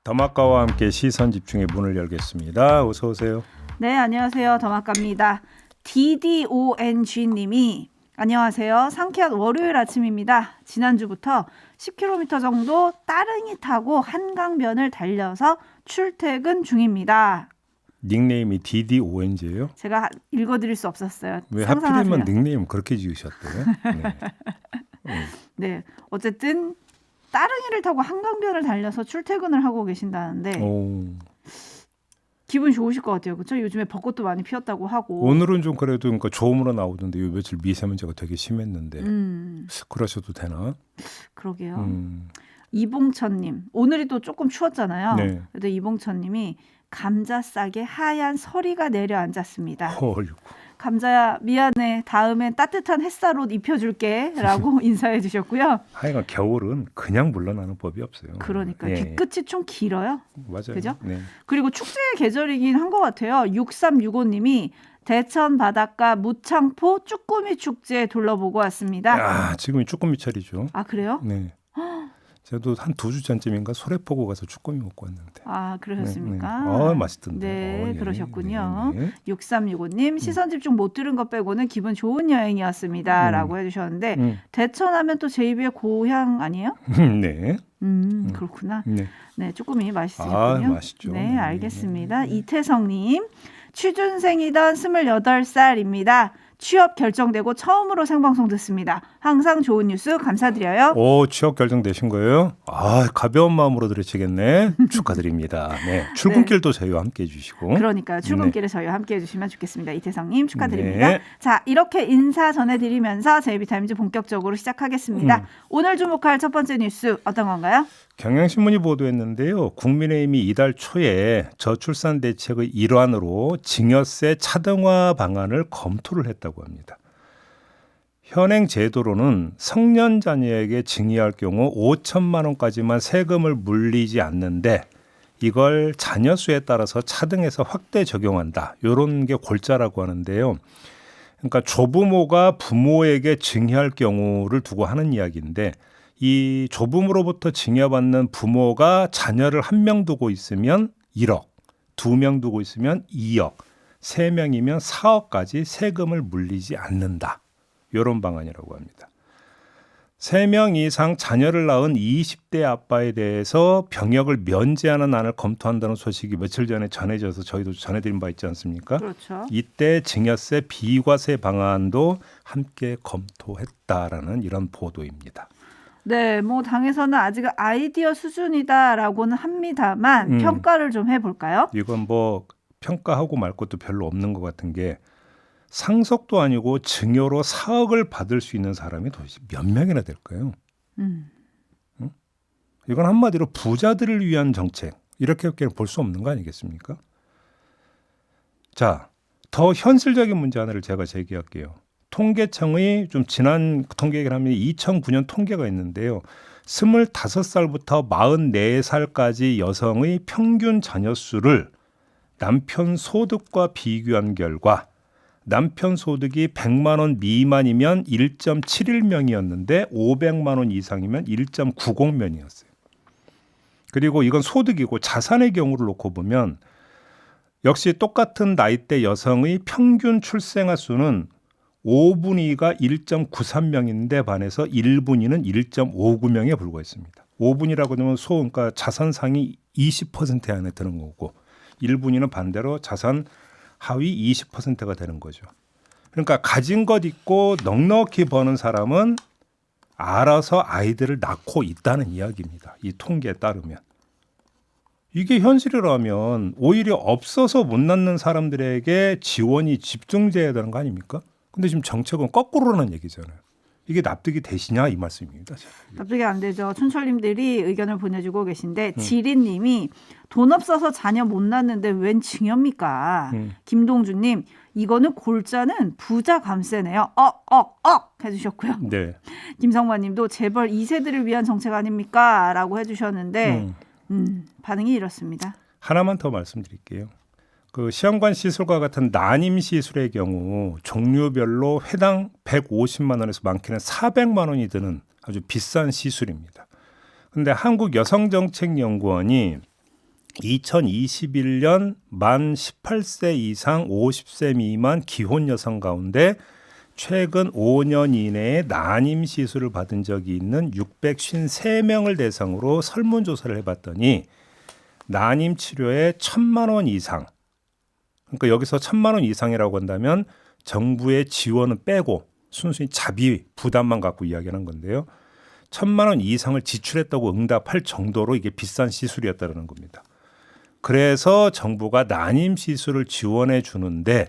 더마카와 함께 시선 집중의 문을 열겠습니다. 어서 오세요. 네, 안녕하세요. 더마카입니다. DDONG님이 안녕하세요. 상쾌한 월요일 아침입니다. 지난주부터 10km 정도 따릉이 타고 한강변을 달려서 출퇴근 중입니다. 닉네임이 DDONG예요? 제가 읽어드릴 수 없었어요. 왜 상상하세요. 하필이면 닉네임 그렇게 지으셨대요? 네. 네, 어쨌든 따릉이를 타고 한강변을 달려서 출퇴근을 하고 계신다는데 오. 기분 좋으실 것 같아요. 그렇죠? 요즘에 벚꽃도 많이 피었다고 하고. 오늘은 좀 그래도 그러니까 좋음으로 나오던데 요 며칠 미세먼지가 되게 심했는데 그러셔도 되나? 그러게요. 이봉천님, 오늘이 또 조금 추웠잖아요. 네. 그래도 이봉천님이 감자 싹에 하얀 서리가 내려앉았습니다. 헐. 감자야 미안해. 다음엔 따뜻한 햇살옷 입혀줄게 라고 인사해 주셨고요. 하여간 겨울은 그냥 물러나는 법이 없어요. 그러니까 예. 뒤끝이 좀 길어요. 맞아요. 그죠? 네. 그리고 축제의 계절이긴 한 것 같아요. 6365님이 대천 바닷가 무창포 쭈꾸미 축제 둘러보고 왔습니다. 야, 지금이 쭈꾸미철이죠. 아 그래요? 네. 저도 한 2주 전쯤인가 소래포구 가서 쭈꾸미 먹고 왔는데. 아 그러셨습니까? 네, 네. 맛있던데. 네, 예. 그러셨군요. 네, 네. 6365님 시선 집중 못 들은 것 빼고는 기분 좋은 여행이었습니다. 라고 해주셨는데 대천하면 또 제이비의 고향 아니에요? 네. 그렇구나. 네. 네, 쭈꾸미 맛있으셨군요. 아, 맛있죠. 네, 알겠습니다. 이태성님 취준생이던 28살입니다. 취업 결정되고 처음으로 생방송 듣습니다. 항상 좋은 뉴스 감사드려요. 오, 취업 결정되신 거예요? 아, 가벼운 마음으로 들으시겠네. 축하드립니다. 네, 출근길도 저희와 함께해 주시고. 그러니까요. 출근길에 저희와 함께해 주시면 좋겠습니다. 이태성님 축하드립니다. 네. 자, 이렇게 인사 전해드리면서 제이비타임즈 본격적으로 시작하겠습니다. 오늘 주목할 첫 번째 뉴스 어떤 건가요? 경향신문이 보도했는데요. 국민의힘이 이달 초에 저출산 대책의 일환으로 증여세 차등화 방안을 검토를 했다고 합니다. 현행 제도로는 성년 자녀에게 증여할 경우 5천만 원까지만 세금을 물리지 않는데 이걸 자녀 수에 따라서 차등해서 확대 적용한다. 이런 게 골자라고 하는데요. 그러니까 조부모가 부모에게 증여할 경우를 두고 하는 이야기인데 이 조부모로부터 증여받는 부모가 자녀를 1명 두고 있으면 1억, 2명 두고 있으면 2억, 3명이면 4억까지 세금을 물리지 않는다. 이런 방안이라고 합니다. 3명 이상 자녀를 낳은 20대 아빠에 대해서 병역을 면제하는 안을 검토한다는 소식이 며칠 전에 전해져서 저희도 전해드린 바 있지 않습니까? 그렇죠. 이때 증여세 비과세 방안도 함께 검토했다라는 이런 보도입니다. 네, 뭐 당에서는 아직 아이디어 수준이다라고는 합니다만 평가를 좀 해볼까요? 이건 뭐 평가하고 말 것도 별로 없는 것 같은 게 상속도 아니고 증여로 4억을 받을 수 있는 사람이 도대체 몇 명이나 될까요? 응? 이건 한마디로 부자들을 위한 정책 이렇게밖에 볼 수 없는 거 아니겠습니까? 자, 더 현실적인 문제 하나를 제가 제기할게요. 통계청의 좀 지난 통계를 하면 2009년 통계가 있는데요. 25살부터 44살까지 여성의 평균 자녀 수를 남편 소득과 비교한 결과 남편 소득이 100만 원 미만이면 1.71명이었는데 500만 원 이상이면 1.90명이었어요. 그리고 이건 소득이고 자산의 경우를 놓고 보면 역시 똑같은 나이대 여성의 평균 출생아 수는 5분위가 1.93명인데 반해서 1분위는 1.59명에 불과했습니다. 5분위라고 하면 그러니까 자산상이 20% 안에 드는 거고 1분위는 반대로 자산 하위 20%가 되는 거죠. 그러니까 가진 것 있고 넉넉히 버는 사람은 알아서 아이들을 낳고 있다는 이야기입니다. 이 통계에 따르면. 이게 현실이라면 오히려 없어서 못 낳는 사람들에게 지원이 집중돼야 되는 거 아닙니까? 근데 지금 정책은 거꾸로라는 얘기잖아요. 이게 납득이 되시냐 이 말씀입니다. 납득이 안 되죠. 춘철님들이 의견을 보내주고 계신데 지린님이 돈 없어서 자녀 못 낳는데 웬 증여입니까? 김동준님 이거는 골자는 부자 감세네요. 해주셨고요. 네. 김성만님도 재벌 2세들을 위한 정책 아닙니까? 라고 해주셨는데 반응이 이렇습니다. 하나만 더 말씀드릴게요. 그 시험관 시술과 같은 난임 시술의 경우 종류별로 회당 150만 원에서 많게는 400만 원이 드는 아주 비싼 시술입니다. 그런데 한국여성정책연구원이 2021년 만 18세 이상 50세 미만 기혼 여성 가운데 최근 5년 이내에 난임 시술을 받은 적이 있는 653명을 대상으로 설문조사를 해봤더니 난임 치료에 1,000만 원 이상, 그러니까 여기서 1,000만 원 이상이라고 한다면 정부의 지원은 빼고 순수히 자비 부담만 갖고 이야기하는 건데요. 1,000만 원 이상을 지출했다고 응답할 정도로 이게 비싼 시술이었다는 겁니다. 그래서 정부가 난임 시술을 지원해 주는데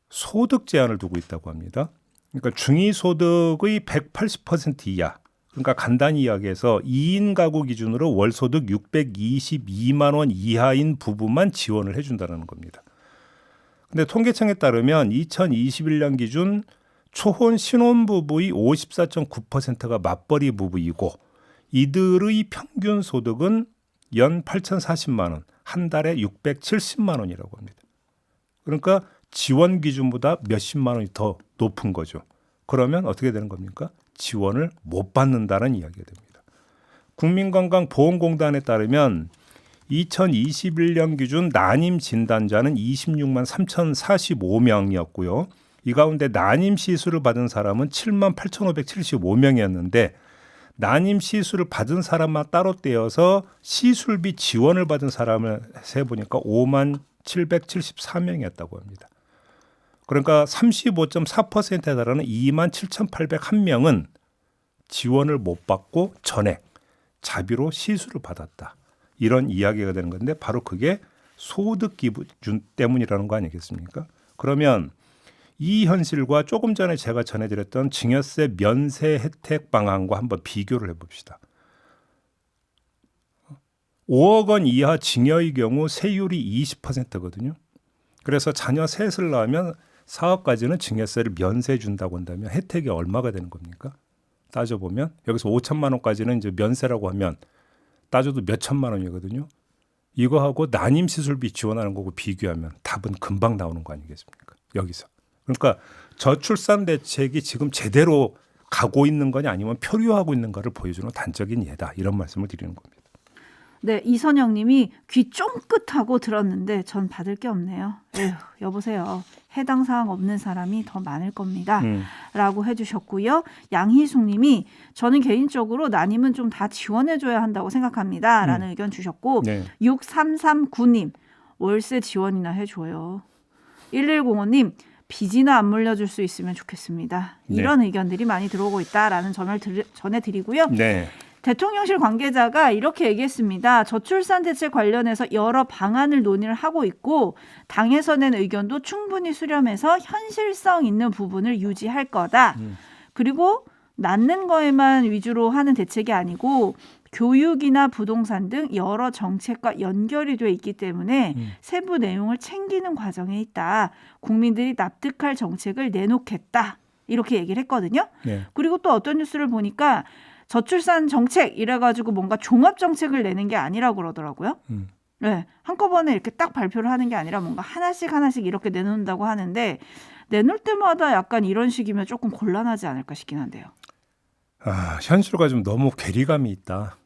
소득 제한을 두고 있다고 합니다. 그러니까 중위소득의 180% 이하, 그러니까 간단히 이야기해서 2인 가구 기준으로 월소득 622만 원 이하인 부부만 지원을 해준다는 겁니다. 근데 통계청에 따르면 2021년 기준 초혼 신혼부부의 54.9%가 맞벌이 부부이고 이들의 평균 소득은 연 8,040만 원, 한 달에 670만 원이라고 합니다. 그러니까 지원 기준보다 몇십만 원이 더 높은 거죠. 그러면 어떻게 되는 겁니까? 지원을 못 받는다는 이야기가 됩니다. 국민건강보험공단에 따르면 2021년 기준 난임 진단자는 26만 3,045명이었고요. 이 가운데 난임 시술을 받은 사람은 7만 8,575명이었는데 난임 시술을 받은 사람만 따로 떼어서 시술비 지원을 받은 사람을 세보니까 5만 774명이었다고 합니다. 그러니까 35.4%에 달하는 2만 7,801명은 지원을 못 받고 전액 자비로 시술을 받았다. 이런 이야기가 되는 건데 바로 그게 소득 기준 때문이라는 거 아니겠습니까? 그러면 이 현실과 조금 전에 제가 전해드렸던 증여세 면세 혜택 방안과 한번 비교를 해봅시다. 5억 원 이하 증여의 경우 세율이 20%거든요. 그래서 자녀 셋을 낳으면 4억까지는 증여세를 면세해 준다고 한다면 혜택이 얼마가 되는 겁니까? 따져보면 여기서 5천만 원까지는 이제 면세라고 하면 따져도 몇 천만 원이거든요. 이거하고 난임 시술비 지원하는 거고 비교하면 답은 금방 나오는 거 아니겠습니까? 여기서. 그러니까 저출산 대책이 지금 제대로 가고 있는 거냐 아니면 표류하고 있는 거를 보여주는 단적인 예다. 이런 말씀을 드리는 겁니다. 네, 이선영 님이 귀 쫑긋하고 들었는데 전 받을 게 없네요. 에휴, 여보세요. 해당 사항 없는 사람이 더 많을 겁니다. 라고 해주셨고요. 양희숙 님이 저는 개인적으로 난임은 좀 다 지원해줘야 한다고 생각합니다. 라는 의견 주셨고 네. 6339님 월세 지원이나 해줘요. 1105님 빚이나 안 물려줄 수 있으면 좋겠습니다. 이런 의견들이 많이 들어오고 있다라는 점을 전해드리고요. 네. 대통령실 관계자가 이렇게 얘기했습니다. 저출산 대책 관련해서 여러 방안을 논의를 하고 있고 당에서 낸 의견도 충분히 수렴해서 현실성 있는 부분을 유지할 거다. 그리고 낳는 거에만 위주로 하는 대책이 아니고 교육이나 부동산 등 여러 정책과 연결이 돼 있기 때문에 세부 내용을 챙기는 과정에 있다. 국민들이 납득할 정책을 내놓겠다. 이렇게 얘기를 했거든요. 네. 그리고 또 어떤 뉴스를 보니까 저출산 정책 이래가지고 뭔가 종합 정책을 내는 게 아니라고 그러더라고요. 네, 한꺼번에 이렇게 딱 발표를 하는 게 아니라 뭔가 하나씩 이렇게 내놓는다고 하는데 내놓을 때마다 약간 이런 식이면 조금 곤란하지 않을까 싶긴 한데요. 현실과 좀 너무 괴리감이 있다.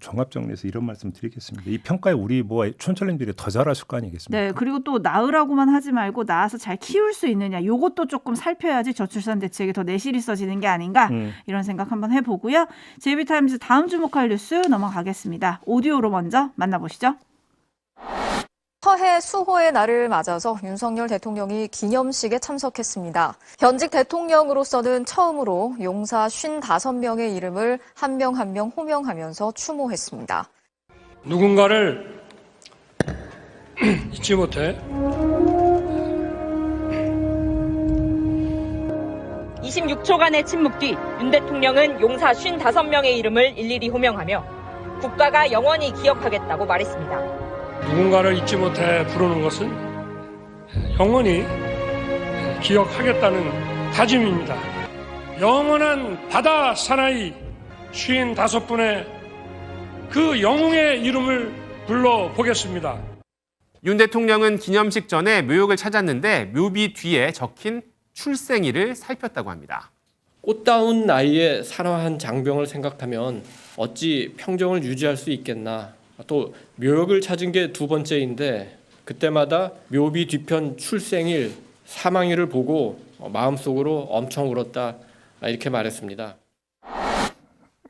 종합 정리해서 이런 말씀 드리겠습니다. 이 평가에 우리 촌철님들이 더 잘하실 거 아니겠습니까? 네, 그리고 또 낳으라고만 하지 말고 낳아서 잘 키울 수 있느냐, 요것도 조금 살펴야지 저출산 대책이 더 내실이 있어지는 게 아닌가 이런 생각 한번 해보고요. JB타임즈 다음 주목할 뉴스 넘어가겠습니다. 오디오로 먼저 만나보시죠. 서해 수호의 날을 맞아서 윤석열 대통령이 기념식에 참석했습니다. 현직 대통령으로서는 처음으로 용사 55명의 이름을 한 명 한 명 호명하면서 추모했습니다. 누군가를 잊지 못해 26초간의 침묵 뒤 윤 대통령은 용사 55명의 이름을 일일이 호명하며 국가가 영원히 기억하겠다고 말했습니다. 누군가를 잊지 못해 부르는 것은 영원히 기억하겠다는 다짐입니다. 영원한 바다 사나이 55분의 그 영웅의 이름을 불러보겠습니다. 윤 대통령은 기념식 전에 묘역을 찾았는데 묘비 뒤에 적힌 출생일을 살폈다고 합니다. 꽃다운 나이에 살아한 장병을 생각하면 어찌 평정을 유지할 수 있겠나 또 묘역을 찾은 게 두 번째인데 그때마다 묘비 뒤편 출생일, 사망일을 보고 마음속으로 엄청 울었다 이렇게 말했습니다.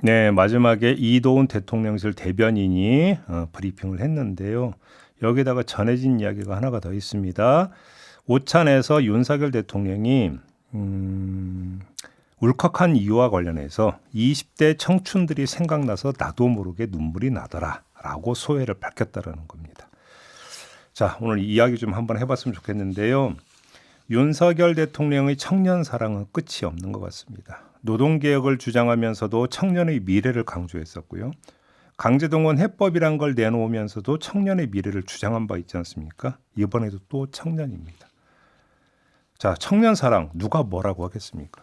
네, 마지막에 이도훈 대통령실 대변인이 브리핑을 했는데요. 여기다가 전해진 이야기가 하나가 더 있습니다. 오찬에서 윤석열 대통령이 울컥한 이유와 관련해서 20대 청춘들이 생각나서 나도 모르게 눈물이 나더라라고 소회를 밝혔다라는 겁니다. 자, 오늘 이야기 좀 한번 해봤으면 좋겠는데요. 윤석열 대통령의 청년 사랑은 끝이 없는 것 같습니다. 노동개혁을 주장하면서도 청년의 미래를 강조했었고요. 강제동원 해법이란 걸 내놓으면서도 청년의 미래를 주장한 바 있지 않습니까? 이번에도 또 청년입니다. 자, 청년 사랑 누가 뭐라고 하겠습니까?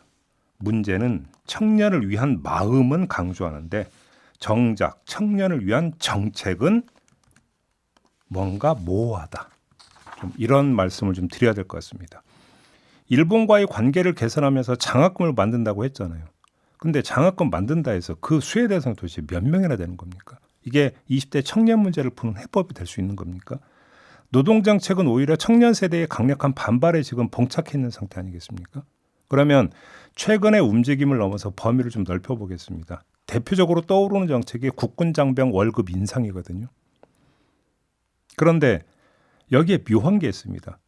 문제는 청년을 위한 마음은 강조하는데 정작 청년을 위한 정책은 뭔가 모호하다. 좀 이런 말씀을 좀 드려야 될 것 같습니다. 일본과의 관계를 개선하면서 장학금을 만든다고 했잖아요. 근데 장학금 만든다 해서 그 수혜 대상 도대체 몇 명이나 되는 겁니까? 이게 20대 청년 문제를 푸는 해법이 될 수 있는 겁니까? 노동정책은 오히려 청년 세대의 강력한 반발에 지금 봉착해 있는 상태 아니겠습니까? 그러면 최근의 움직임을 넘어서 범위를 좀 넓혀보겠습니다. 대표적으로 떠오르는 정책이 국군장병 월급 인상이거든요. 그런데 여기에 묘한 게 있습니다.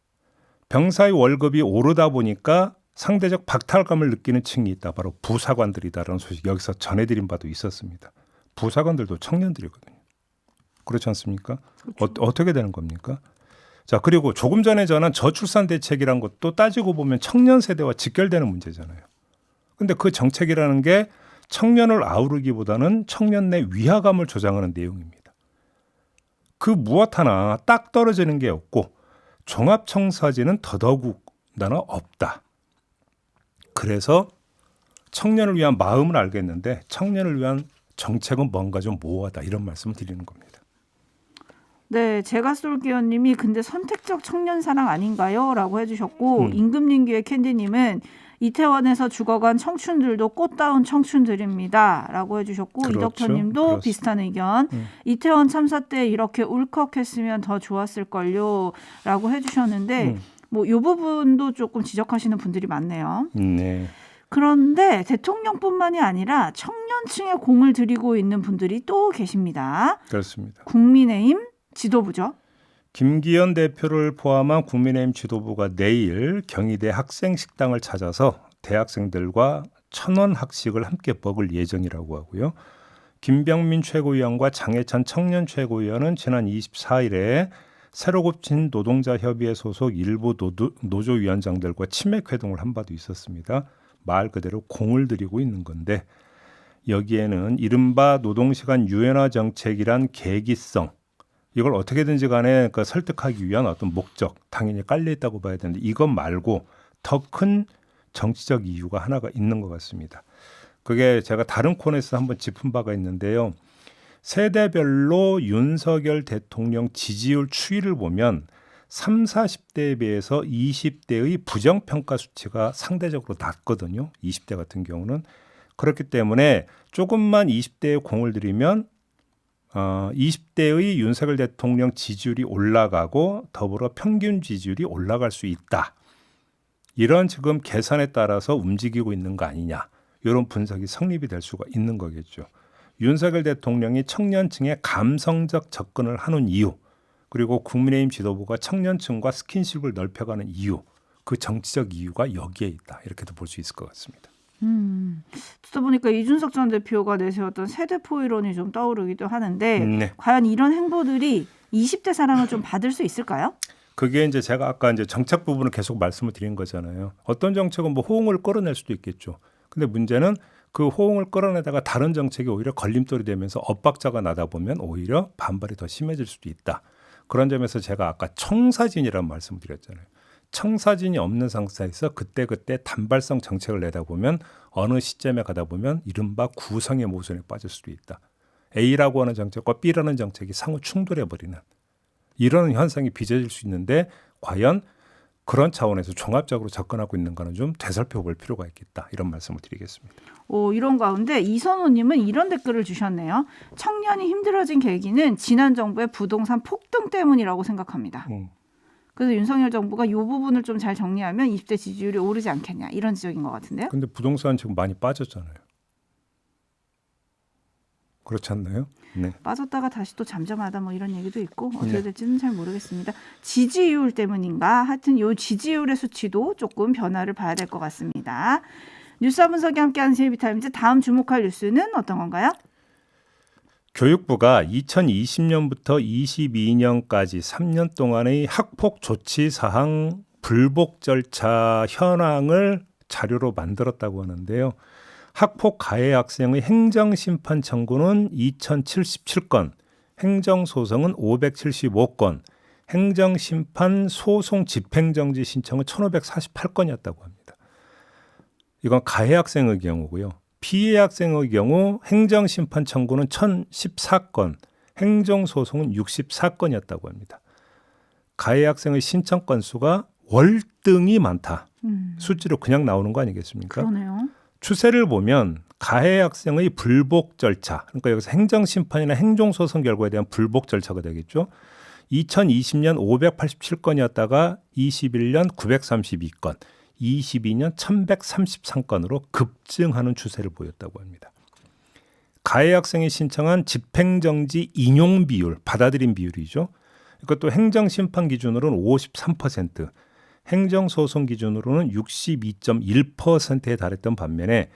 병사의 월급이 오르다 보니까 상대적 박탈감을 느끼는 층이 있다. 바로 부사관들이다라는 소식 여기서 전해드린 바도 있었습니다. 부사관들도 청년들이거든요. 그렇지 않습니까? 그렇죠. 어떻게 되는 겁니까? 자, 그리고 조금 전에 전한 저출산 대책이란 것도 따지고 보면 청년 세대와 직결되는 문제잖아요. 근데 그 정책이라는 게 청년을 아우르기보다는 청년 내 위화감을 조장하는 내용입니다. 그 무엇 하나 딱 떨어지는 게 없고 종합청사진은 더더욱나 없다. 그래서 청년을 위한 마음은 알겠는데 청년을 위한 정책은 뭔가 좀 모호하다. 이런 말씀을 드리는 겁니다. 네, 제가 쏠기현님이 근데 선택적 청년 사랑 아닌가요? 라고 해주셨고 임금님기의 캔디님은 이태원에서 죽어간 청춘들도 꽃다운 청춘들입니다. 라고 해주셨고 그렇죠. 이덕터님도 그렇습니다. 비슷한 의견. 이태원 참사 때 이렇게 울컥했으면 더 좋았을걸요. 라고 해주셨는데 뭐 이 부분도 조금 지적하시는 분들이 많네요. 네. 그런데 대통령뿐만이 아니라 청년층에 공을 들이고 있는 분들이 또 계십니다. 그렇습니다. 국민의힘 지도부죠. 김기현 대표를 포함한 국민의힘 지도부가 내일 경희대 학생식당을 찾아서 대학생들과 1,000원 학식을 함께 먹을 예정이라고 하고요. 김병민 최고위원과 장해찬 청년 최고위원은 지난 24일에 새로 곱친 노동자협의회 소속 일부 노조위원장들과 치맥회동을 한 바도 있었습니다. 말 그대로 공을 들이고 있는 건데 여기에는 이른바 노동시간 유연화 정책이란 계기성 이걸 어떻게든지 간에 설득하기 위한 어떤 목적 당연히 깔려 있다고 봐야 되는데 이것 말고 더 큰 정치적 이유가 하나가 있는 것 같습니다. 그게 제가 다른 코너에서 한번 짚은 바가 있는데요. 세대별로 윤석열 대통령 지지율 추이를 보면 30, 40대에 비해서 20대의 부정평가 수치가 상대적으로 낮거든요. 20대 같은 경우는. 그렇기 때문에 조금만 20대에 공을 들이면 20대의 윤석열 대통령 지지율이 올라가고 더불어 평균 지지율이 올라갈 수 있다. 이런 지금 계산에 따라서 움직이고 있는 거 아니냐. 이런 분석이 성립이 될 수가 있는 거겠죠. 윤석열 대통령이 청년층에 감성적 접근을 하는 이유 그리고 국민의힘 지도부가 청년층과 스킨십을 넓혀가는 이유 그 정치적 이유가 여기에 있다. 이렇게도 볼 수 있을 것 같습니다. 듣다 보니까 이준석 전 대표가 내세웠던 세대포 이론이 좀 떠오르기도 하는데 네. 과연 이런 행보들이 20대 사랑을 좀 받을 수 있을까요? 그게 이제 제가 아까 이제 정책 부분을 계속 말씀을 드린 거잖아요. 어떤 정책은 뭐 호응을 끌어낼 수도 있겠죠. 근데 문제는 그 호응을 끌어내다가 다른 정책이 오히려 걸림돌이 되면서 엇박자가 나다 보면 오히려 반발이 더 심해질 수도 있다. 그런 점에서 제가 아까 청사진이라는 말씀을 드렸잖아요. 청사진이 없는 상태에서 그때그때 단발성 정책을 내다 보면 어느 시점에 가다 보면 이른바 구성의 모순에 빠질 수도 있다. A라고 하는 정책과 B라는 정책이 상호 충돌해버리는 이런 현상이 빚어질 수 있는데 과연 그런 차원에서 종합적으로 접근하고 있는 거는 좀 되살펴볼 필요가 있겠다. 이런 말씀을 드리겠습니다. 이런 가운데 이선호님은 이런 댓글을 주셨네요. 청년이 힘들어진 계기는 지난 정부의 부동산 폭등 때문이라고 생각합니다. 그래서 윤석열 정부가 이 부분을 좀 잘 정리하면 20대 지지율이 오르지 않겠냐 이런 지적인 것 같은데요. 근데 부동산 지금 많이 빠졌잖아요. 그렇지 않나요? 네. 빠졌다가 다시 또 잠잠하다 뭐 이런 얘기도 있고 어떻게 될지는 잘 모르겠습니다. 지지율 때문인가? 하여튼 이 지지율의 수치도 조금 변화를 봐야 될 것 같습니다. 뉴스와 분석이 함께하는 JB타임즈 다음 주목할 뉴스는 어떤 건가요? 교육부가 2020년부터 22년까지 3년 동안의 학폭 조치 사항 불복 절차 현황을 자료로 만들었다고 하는데요. 학폭 가해 학생의 행정심판 청구는 2077건, 행정소송은 575건, 행정심판 소송 집행정지 신청은 1548건이었다고 합니다. 이건 가해 학생의 경우고요. 피해 학생의 경우 행정심판 청구는 1014건, 행정소송은 64건이었다고 합니다. 가해 학생의 신청 건수가 월등히 많다. 수치로 그냥 나오는 거 아니겠습니까? 그러네요. 추세를 보면 가해 학생의 불복 절차, 그러니까 여기서 행정심판이나 행정소송 결과에 대한 불복 절차가 되겠죠. 2020년 587건이었다가 21년 932건, 22년 1133건으로 급증하는 추세를 보였다고 합니다. 가해 학생이 신청한 집행정지 인용 비율, 받아들인 비율이죠. 이것도 행정심판 기준으로는 53%, 행정소송 기준으로는 62.1%에 달했던 반면에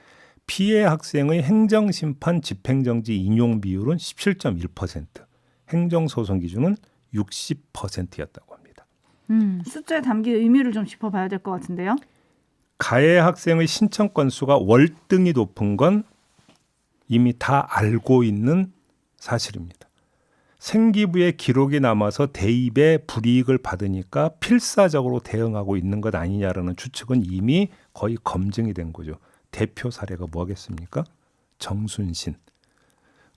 피해 학생의 행정심판 집행정지 인용 비율은 17.1%, 행정소송 기준은 60%였다고 합니다. 숫자에 담긴 의미를 좀 짚어봐야 될 것 같은데요. 가해 학생의 신청 건수가 월등히 높은 건 이미 다 알고 있는 사실입니다. 생기부에 기록이 남아서 대입에 불이익을 받으니까 필사적으로 대응하고 있는 것 아니냐라는 추측은 이미 거의 검증이 된 거죠. 대표 사례가 뭐겠습니까? 정순신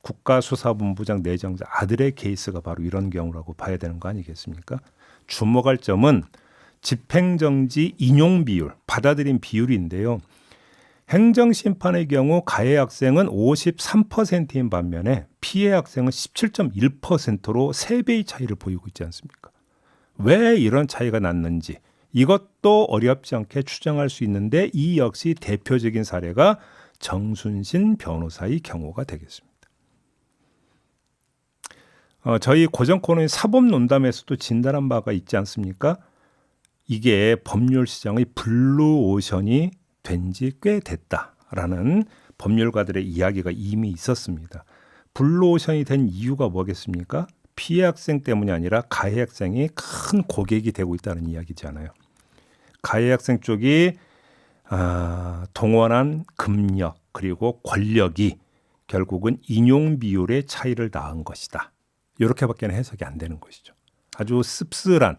국가수사본부장 내정자 아들의 케이스가 바로 이런 경우라고 봐야 되는 거 아니겠습니까? 주목할 점은 집행정지 인용 비율, 받아들인 비율인데요. 행정심판의 경우 가해 학생은 53%인 반면에 피해 학생은 17.1%로 3배의 차이를 보이고 있지 않습니까? 왜 이런 차이가 났는지 이것도 어렵지 않게 추정할 수 있는데 이 역시 대표적인 사례가 정순신 변호사의 경우가 되겠습니다. 저희 고정 코너인 사법논담에서도 진단한 바가 있지 않습니까? 이게 법률 시장의 블루오션이 된 지 꽤 됐다라는 법률가들의 이야기가 이미 있었습니다. 블루오션이 된 이유가 뭐겠습니까? 피해 학생 때문이 아니라 가해 학생이 큰 고객이 되고 있다는 이야기잖아요. 가해 학생 쪽이 동원한 금력 그리고 권력이 결국은 인용 비율의 차이를 낳은 것이다. 이렇게밖에 해석이 안 되는 것이죠. 아주 씁쓸한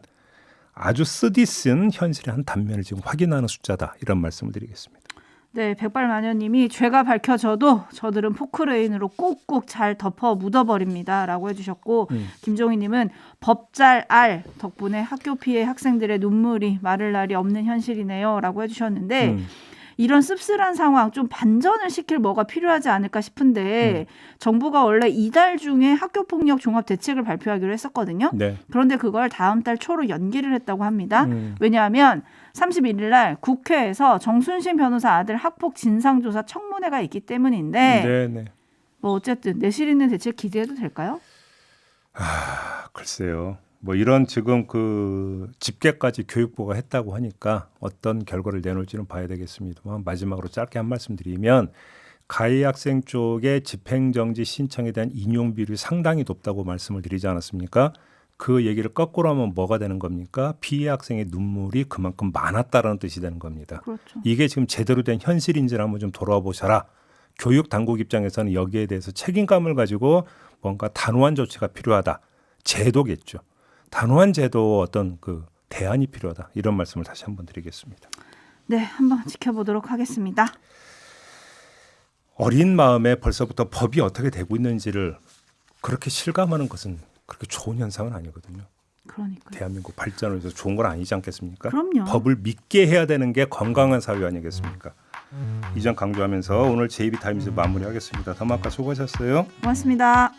아주 쓰디쓴 현실의 한 단면을 지금 확인하는 숫자다. 이런 말씀을 드리겠습니다. 네, 백발마녀님이 죄가 밝혀져도 저들은 포크레인으로 꼭꼭 잘 덮어 묻어버립니다라고 해주셨고 김종희님은 법잘 알 덕분에 학교 피해 학생들의 눈물이 마를 날이 없는 현실이네요라고 해주셨는데 이런 씁쓸한 상황 좀 반전을 시킬 뭐가 필요하지 않을까 싶은데 정부가 원래 이달 중에 학교폭력 종합 대책을 발표하기로 했었거든요. 네. 그런데 그걸 다음 달 초로 연기를 했다고 합니다. 왜냐하면 31일 날 국회에서 정순신 변호사 아들 학폭 진상조사 청문회가 있기 때문인데 네. 뭐 어쨌든 내실 있는 대책 기대해도 될까요? 글쎄요. 뭐 이런 지금 그 집계까지 교육부가 했다고 하니까 어떤 결과를 내놓을지는 봐야 되겠습니다만 마지막으로 짧게 한 말씀 드리면 가해 학생 쪽의 집행정지 신청에 대한 인용 비율이 상당히 높다고 말씀을 드리지 않았습니까? 그 얘기를 거꾸로 하면 뭐가 되는 겁니까? 피해 학생의 눈물이 그만큼 많았다라는 뜻이 되는 겁니다. 그렇죠. 이게 지금 제대로 된 현실인지를 한번 좀 돌아와 보셔라. 교육 당국 입장에서는 여기에 대해서 책임감을 가지고 뭔가 단호한 조치가 필요하다. 제도겠죠. 단호한 제도 어떤 그 대안이 필요하다. 이런 말씀을 다시 한번 드리겠습니다. 네, 한번 지켜보도록 하겠습니다. 어린 마음에 벌써부터 법이 어떻게 되고 있는지를 그렇게 실감하는 것은 그렇게 좋은 현상은 아니거든요. 그러니까. 대한민국 발전을 위해서 좋은 건 아니지 않겠습니까? 그럼요. 법을 믿게 해야 되는 게 건강한 사회 아니겠습니까? 이 점 강조하면서 오늘 JB타임즈 마무리하겠습니다. 담화가 수고하셨어요. 고맙습니다.